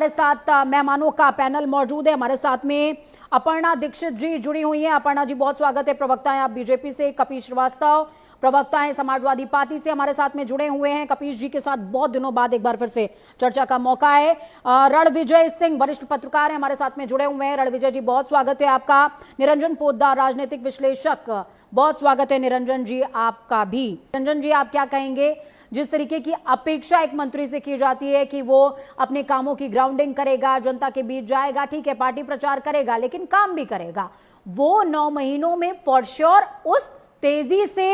हमारे साथ मेहमानों का पैनल मौजूद है। हमारे साथ में अपर्णा दीक्षित जी जुड़ी हुई हैं। अपर्णा जी, बहुत स्वागत है। प्रवक्ता हैं आप बीजेपी से। कपीश श्रीवास्तव प्रवक्ता हैं समाजवादी पार्टी से, हमारे साथ में जुड़े हुए हैं। कपीश जी के साथ बहुत दिनों बाद एक बार फिर से चर्चा का मौका है। रणविजय सिंह वरिष्ठ पत्रकार हैं, हमारे साथ में जुड़े हुए हैं। रणविजय जी, बहुत स्वागत है आपका। निरंजन पोद्दार राजनीतिक विश्लेषक, बहुत स्वागत है निरंजन जी आपका भी। निरंजन जी, आप क्या कहेंगे? जिस तरीके की अपेक्षा एक मंत्री से की जाती है कि वो अपने कामों की ग्राउंडिंग करेगा, जनता के बीच जाएगा, ठीक है पार्टी प्रचार करेगा लेकिन काम भी करेगा, वो 9 महीनों में फॉर श्योर उस तेजी से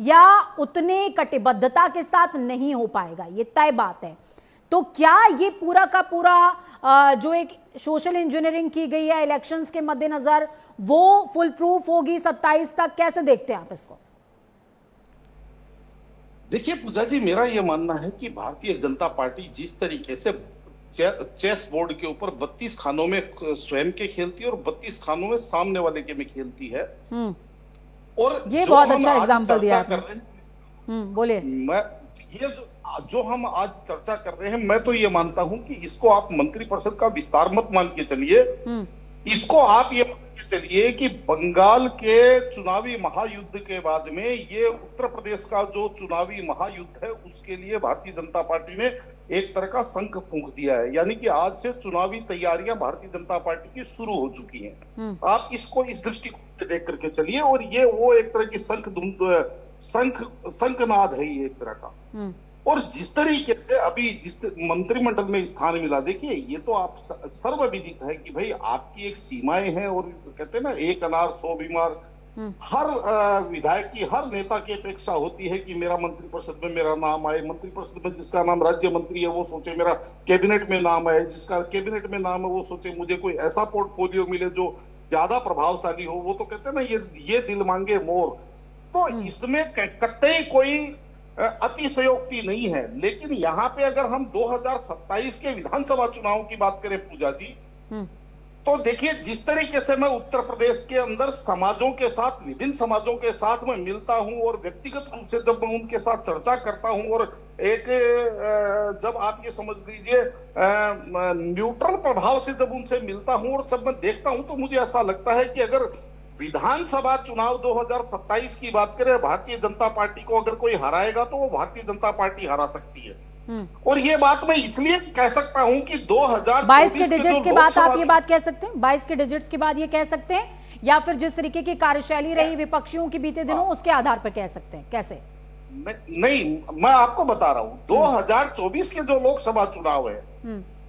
या उतने कटिबद्धता के साथ नहीं हो पाएगा, ये तय बात है। तो क्या ये पूरा का पूरा जो एक सोशल इंजीनियरिंग की गई है इलेक्शंस के मद्देनजर, वो फुल प्रूफ होगी 27 तक? कैसे देखते हैं आप इसको? देखिए पूजा जी, मेरा यह मानना है कि भारतीय जनता पार्टी जिस तरीके से चेस बोर्ड के ऊपर 32 खानों में स्वयं के खेलती है और 32 खानों में सामने वाले के में खेलती है, और ये बहुत अच्छा एग्जांपल दिया आपने। बोलिए। मैं ये जो हम आज चर्चा कर रहे हैं, मैं तो ये मानता हूं कि इसको आप मंत्रिपरिषद का विस्तार मत मान के चलिए, इसको आप ये मान के चलिए कि बंगाल के चुनावी महायुद्ध के बाद में ये उत्तर प्रदेश का जो चुनावी महायुद्ध है उसके लिए भारतीय जनता पार्टी ने एक तरह का शंख फूंक दिया है। यानी कि आज से चुनावी तैयारियां भारतीय जनता पार्टी की शुरू हो चुकी हैं। आप इसको इस दृष्टिकोण से देख करके चलिए, और ये वो एक तरह की शंखनाद है ये एक तरह का। और जिस तरीके से अभी जिस मंत्रिमंडल में स्थान मिला, देखिए ये तो आप सर्वविदित है कि भाई आपकी एक सीमाएं हैं, और कहते हैं ना, एक अनार 100 बीमार। हर विधायक की, हर नेता की अपेक्षा होती है कि मेरा मंत्रिपरिषद में मेरा नाम आए, मंत्रिपरिषद में जिसका नाम राज्य मंत्री है वो सोचे मेरा कैबिनेट में नाम आए, जिसका कैबिनेट में नाम है वो सोचे मुझे कोई ऐसा पोर्टफोलियो मिले जो ज्यादा प्रभावशाली हो। वो तो कहते हैं ना, ये दिल मांगे मोर। तो इसमें कतई कोई अतिशयोक्ति नहीं है। लेकिन यहाँ पे अगर हम 2027 के विधानसभा चुनाव की बात करें पूजा जी, तो देखिए जिस तरीके से मैं उत्तर प्रदेश के अंदर समाजों के साथ, विभिन्न समाजों के साथ मैं मिलता हूं, और व्यक्तिगत रूप से जब मैं उनके साथ चर्चा करता हूं, और एक जब आप ये समझ लीजिए न्यूट्रल प्रभाव से जब उनसे मिलता हूं और जब मैं देखता हूं, तो मुझे ऐसा लगता है कि अगर विधानसभा चुनाव 2027 की बात करें, भारतीय जनता पार्टी को अगर कोई हराएगा तो वो भारतीय जनता पार्टी हरा सकती है। और ये बात मैं इसलिए कह सकता हूं कि 2022 के डिजिट्स के बाद आप ये बात कह सकते हैं? 22 के डिजिट्स के बाद ये कह सकते हैं, या फिर जिस तरीके की कार्यशैली रही विपक्षियों की बीते दिनों उसके आधार पर कह सकते हैं? कैसे? नहीं, मैं आपको बता रहा हूं, 2024 के जो लोकसभा चुनाव है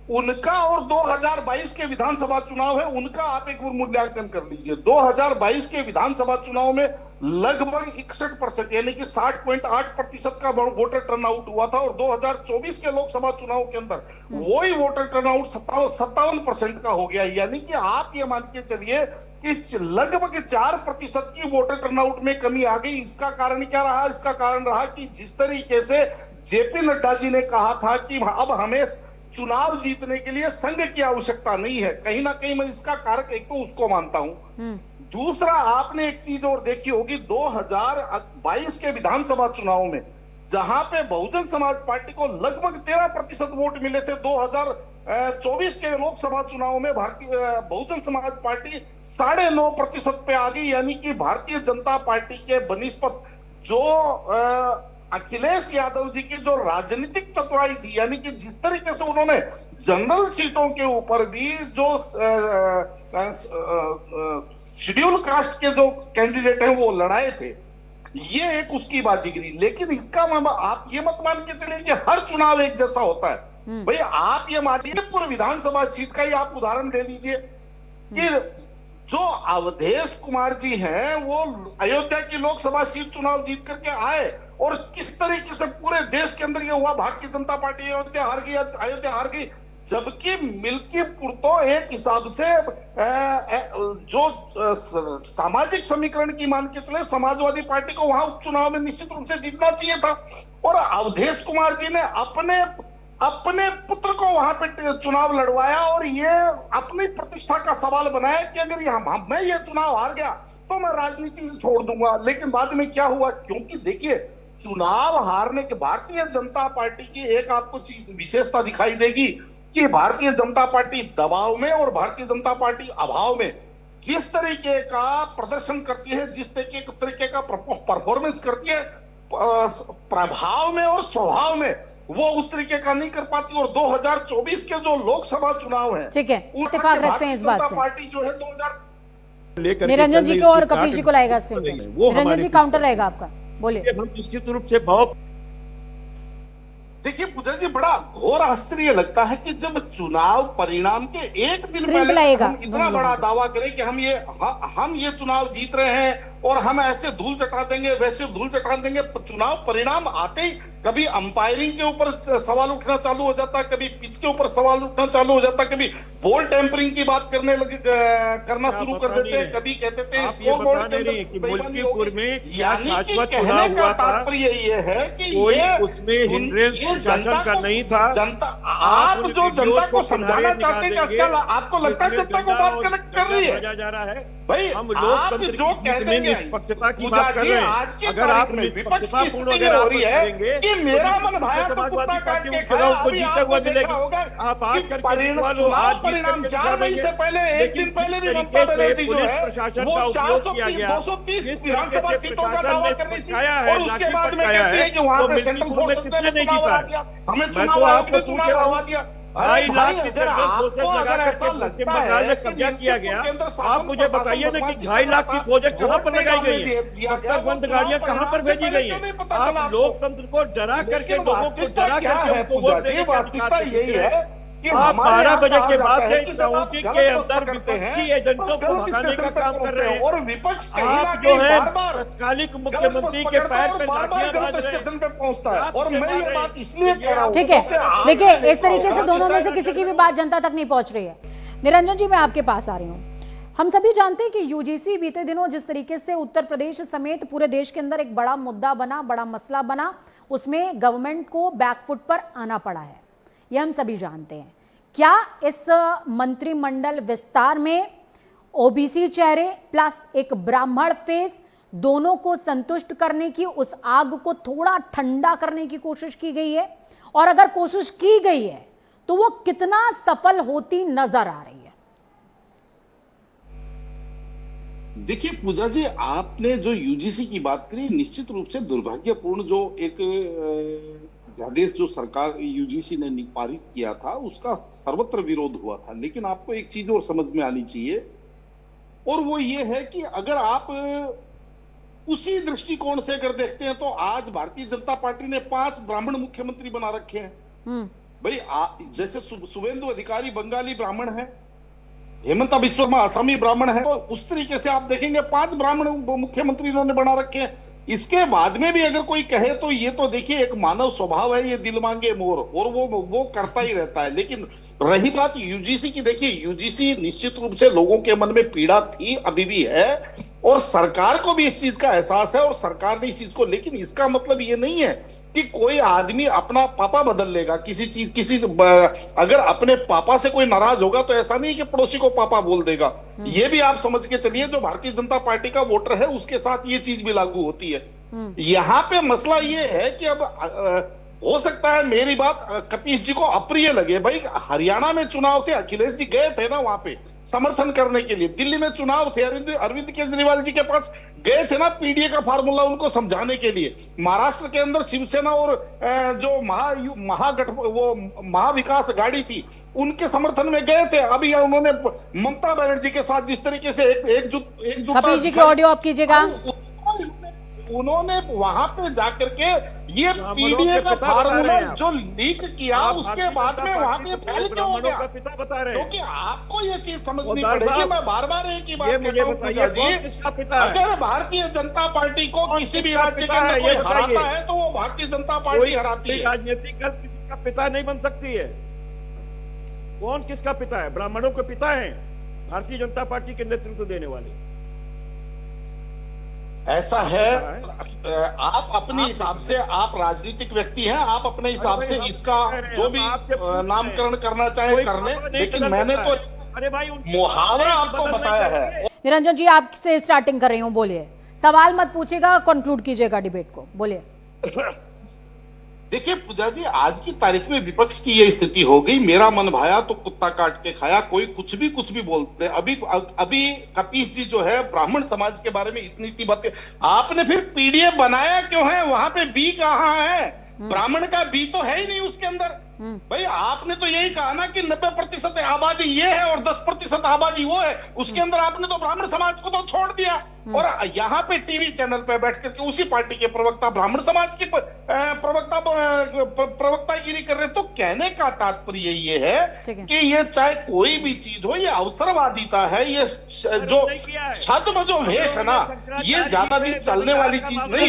उनका और 2022 के विधानसभा चुनाव है उनका आप एक बार मूल्यांकन कर लीजिए। 2022 के विधानसभा चुनाव में लगभग 61% यानी कि 60.8% का वोटर टर्नआउट हुआ था, और 2024 के लोकसभा चुनाव के अंदर वही वोटर टर्नआउट 57% का हो गया। यानी कि आप ये मान के चलिए कि लगभग 4% की वोटर टर्नआउट में कमी आ गई। इसका कारण क्या रहा? इसका कारण रहा कि जिस तरीके से जेपी नड्डा जी ने कहा था कि अब हमें चुनाव जीतने के लिए संघ की आवश्यकता नहीं है, कहीं ना कहीं मैं इसका कारक एक तो उसको मानता हूं। दूसरा, आपने एक चीज और देखी होगी, 2022 के विधानसभा चुनाव में जहां पे बहुजन समाज पार्टी को लगभग 13% वोट मिले थे, 2024 के लोकसभा चुनाव में भारतीय बहुजन समाज पार्टी 9.5% पे आ गई। यानी कि भारतीय जनता पार्टी के बनिस्पत जो अखिलेश यादव जी की जो राजनीतिक चतुराई थी, यानी कि जिस तरीके से उन्होंने जनरल सीटों के ऊपर भी जो शेड्यूल कास्ट के जो कैंडिडेट हैं वो लड़ाए थे, ये एक उसकी बाजीगरी। लेकिन इसका आप ये मत मान के चलिए कि हर चुनाव एक जैसा होता है। भाई आप ये मानिए, पूरे विधानसभा सीट का ही आप उदाहरण ले लीजिए कि जो अवधेश कुमार जी हैं वो अयोध्या की लोकसभा सीट चुनाव जीत करके आए, और किस तरीके से पूरे देश के अंदर ये हुआ, भारतीय जनता पार्टी अयोध्या हार गई। जबकि मिल्कीपुर तो एक हिसाब से जो सामाजिक समीकरण की मान के चले, समाजवादी पार्टी को वहां उपचुनाव में निश्चित रूप से जीतना चाहिए था, और अवधेश कुमार जी ने अपने पुत्र को वहां पे चुनाव लड़वाया, और ये अपनी प्रतिष्ठा का सवाल बनाया कि अगर मैं ये चुनाव हार गया तो मैं राजनीति से छोड़ दूंगा। लेकिन बाद में क्या हुआ, क्योंकि देखिए चुनाव हारने के भारतीय जनता पार्टी की एक आपको विशेषता दिखाई देगी कि भारतीय जनता पार्टी दबाव में और भारतीय जनता पार्टी अभाव में जिस तरीके का प्रदर्शन करती है, जिस तरीके का परफॉर्मेंस करती है, प्रभाव में और स्वभाव में वो उस तरीके का नहीं कर पाती। और 2024 के जो लोकसभा चुनाव है, ठीक है, इत्तेफाक रखते हैं इस बात से। पार्टी जो है 2000 निरंजन जी को और कपीश जी को लाएगा स्क्रीन पे। निरंजन जी काउंटर रहेगा आपका, बोलिए। हम निश्चित रूप से भाव देखिए पूजा जी, बड़ा घोर आश्चर्य लगता है कि जब चुनाव परिणाम के एक दिन स्क्रीन पे पहले लाएगा। हम इतना बड़ा दावा करें कि हम ये चुनाव जीत रहे हैं और हम ऐसे धूल चटा देंगे, वैसे धूल चटा देंगे। चुनाव परिणाम आते ही कभी अंपायरिंग के ऊपर सवाल उठना चालू हो जाता है, कभी पिच के ऊपर सवाल उठना चालू हो जाता है, कभी बॉल टेम्परिंग की बात करना शुरू कर देते हैं, कभी कहते थे स्कोर बोर्ड के अंदर बेईमानी मुल्कीपुर में यानी कि शाश्वत कहने चुनाव का हुआ था, तात्पर्य ये है कि कोई ये उसमें हिंड्रेंस ये शासन का नहीं था। जनता, आप उन जो वीडियोस जनता को को समझाना किनारे चाहते हैं, निकाल क्या देंगे, आपको लगता है जनता को बात कनेक्ट कर रही है? जा रहा है भाई हम आप लोकतंत्र जो की कहते हैं निष्पक्षता की पूजा बात कर जी, रहे हैं। आज की अगर आप तारीख में विपक्ष की निष्पक्षतापूर्ण स्थिति अगर हो आप रही है करेंगे कि तो मेरा निश्चित मन रूप से भाया तो समाजवादी कुत्ता काट पार्टी के चुनाव खाया। को अभी जीते आपने हुए देखा मिलेगी। होगा आप आज कि करके दिखवा लो, चुनाव आज जीत परिणाम करके 4 मई दिखाएंगे। से पहले एक लेकिन दिन पहले भी जिस ममता तरीके बनर्जी से जो पुलिस है प्रशासन वो का उपयोग किया 430 गया, 230 जिस विधानसभा तरीके से सीटों का प्रशासन दावा ने करनी थी पकाया है, और उसके लाठी बाद में पटकाया कहती है है, कि वहां तो पे सेंट्रल मिर्जापुर में फोर्सेस किसने ने नहीं चुनाव जीता हरा है? दिया, हमें मैं चुनाव तो आयोग आपको ने पूछ चुनाव रहा हूं, हरा दिया। 2.5 लाख भाई, के अगर सेंट्रल आपको फोर्सेस अगर लगा ऐसा करके लगता पश्चिम बंगाल है में कि कब्जा किया गया, के अंदर आप शासन मुझे प्रशासन बताइए ना कि बदमाशी 2.5 लाख की प्रोजेक्ट कहां पर लगाई गई है? दिया अब गया, तक वो बंद चुनाव गाड़ियां कहां पर परिणाम से भेजी पहले गई क्यों नहीं है? पता चला आप आपको? लोकतंत्र को डरा करके लेकिन लोगों को वास्तविकता डरा क्या करके है उनको पूजा वोट जी? देने का वास्तविकता अधिकार यही देते है हैं। कि आप हमारे 12 यहाँ बजे कहा के जाता बाद है से कि जब आप काउंटी गलत के बस अंदर पकड़ते विपक्ष हैं की एजेंटों तो को गलत भगाने स्टेशन का पे काम कर पहुंचते रहे हैं हैं। और विपक्ष कहीं ना आप जो कहीं है बार-बार तत्कालिक गलत मुख्यमंत्री बस के पकड़ता है पैर और पे बार-बार लाठियां गलत बांध रहे स्टेशन हैं। पे पहुंचता है। और लात मैं ये मार बात रहे इसलिए हैं। कह रहा हूं ठीक है, क्योंकि देखिए आपने इस तरीके से देखा दोनों में होगा से किसी की भी बात जनता तक नहीं पहुंच रही है। निरंजन जी, मैं आपके पास आ रही हूं। हम सभी जानते हैं कि यूजीसी बीते दिनों जिस तरीके से उत्तर प्रदेश समेत पूरे देश के अंदर एक बड़ा मुद्दा बना, बड़ा मसला बना, उसमें गवर्नमेंट को बैकफुट पर आना पड़ा है, यह हम सभी जानते हैं। क्या इस मंत्रिमंडल विस्तार में ओबीसी चेहरे प्लस एक ब्राह्मण फेस दोनों को संतुष्ट करने की, उस आग को थोड़ा ठंडा करने की कोशिश की गई है? और अगर कोशिश की गई है तो वो कितना सफल होती नजर आ रही है? देखिए पूजा जी, आपने जो यूजीसी की बात करी, निश्चित रूप से दुर्भाग्यपूर्ण जो एक अध्यादेश जो सरकार यूजीसी ने पारित किया था उसका सर्वत्र विरोध हुआ था। लेकिन आपको एक चीज और समझ में आनी चाहिए और वो ये है कि अगर आप उसी दृष्टिकोण से अगर देखते हैं तो आज भारतीय जनता पार्टी ने 5 ब्राह्मण मुख्यमंत्री बना रखे हैं। भाई जैसे शुभेंदु अधिकारी बंगाली ब्राह्मण है, हेमंता बिश्व शर्मा असमी ब्राह्मण है, तो उस तरीके से आप देखेंगे 5 ब्राह्मण मुख्यमंत्री इन्होंने बना रखे हैं। इसके बाद में भी अगर कोई कहे तो ये तो देखिए एक मानव स्वभाव है, ये दिल मांगे मोर, और वो करता ही रहता है। लेकिन रही बात यूजीसी की, देखिए यूजीसी निश्चित रूप से लोगों के मन में पीड़ा थी, अभी भी है, और सरकार को भी इस चीज का एहसास है और सरकार ने इस चीज को, लेकिन इसका मतलब ये नहीं है कि कोई आदमी अपना पापा बदल लेगा। अगर अपने पापा से कोई नाराज होगा तो ऐसा नहीं कि पड़ोसी को पापा बोल देगा। ये भी आप समझ के चलिए, जो भारतीय जनता पार्टी का वोटर है उसके साथ ये चीज भी लागू होती है। यहाँ पे मसला ये है कि अब हो सकता है मेरी बात कपीश जी को अप्रिय लगे। भाई हरियाणा में चुनाव थे, अखिलेश जी गए थे ना वहां पे समर्थन करने के लिए। दिल्ली में चुनाव थे, अरविंद केजरीवाल जी के पास गए थे ना पीडीए का फार्मूला उनको समझाने के लिए। महाराष्ट्र के अंदर शिवसेना और जो महाविकास गाड़ी थी उनके समर्थन में गए थे। अभी उन्होंने ममता बनर्जी के साथ जिस तरीके से एकजुट कपिल जी की ऑडियो आप कीजिएगा। उन्होंने वहां पे जाकर के ये पीडीए का फार्मूला जो लीक किया उसके बाद में वहां पे फैल क्यों हो गया? क्योंकि आपको ये चीज समझनी पड़ेगी। मैं बार बार एक ही बात कहता हूं पूजा जी, अगर भारतीय जनता पार्टी को किसी भी राज्य के अंदर कोई हराता है तो वो भारतीय जनता पार्टी हराती है। राजनीतिक दल किसी का पिता नहीं बन सकती है। कौन किसका पिता है? ब्राह्मणों के पिता है भारतीय जनता पार्टी के नेतृत्व देने वाले। ऐसा है, आप अपने हिसाब से, आप राजनीतिक व्यक्ति हैं, आप अपने हिसाब से इसका जो भी नामकरण करना चाहे कर ले, लेकिन मैंने तो अरे भाई मुहावरा आपको बताया है। निरंजन जी, आपसे स्टार्टिंग कर रही हूँ, बोलिए। सवाल मत पूछेगा, कंक्लूड कीजिएगा डिबेट को, बोलिए। देखिए पूजा जी, आज की तारीख में विपक्ष की ये स्थिति हो गई, मेरा मन भाया तो कुत्ता काट के खाया, कोई कुछ भी बोलते हैं। अभी कपीश जी जो है ब्राह्मण समाज के बारे में इतनी बातें, आपने फिर पीडीएफ बनाया क्यों है? वहां पे बी कहाँ है? ब्राह्मण का बी तो है ही नहीं उसके अंदर। भाई आपने तो यही कहा ना कि 90% आबादी ये है और 10% आबादी वो है, उसके अंदर आपने तो ब्राह्मण समाज को तो छोड़ दिया। और यहाँ पे टीवी चैनल पे बैठ करके उसी पार्टी के प्रवक्ता ब्राह्मण समाज के प्रवक्तागिरी कर रहे। तो कहने का तात्पर्य ये है कि ये चाहे कोई भी चीज हो, ये अवसरवादिता है, ये जो छद्म जो भेष है ना, ये ज्यादा दिन चलने वाली चीज नहीं है।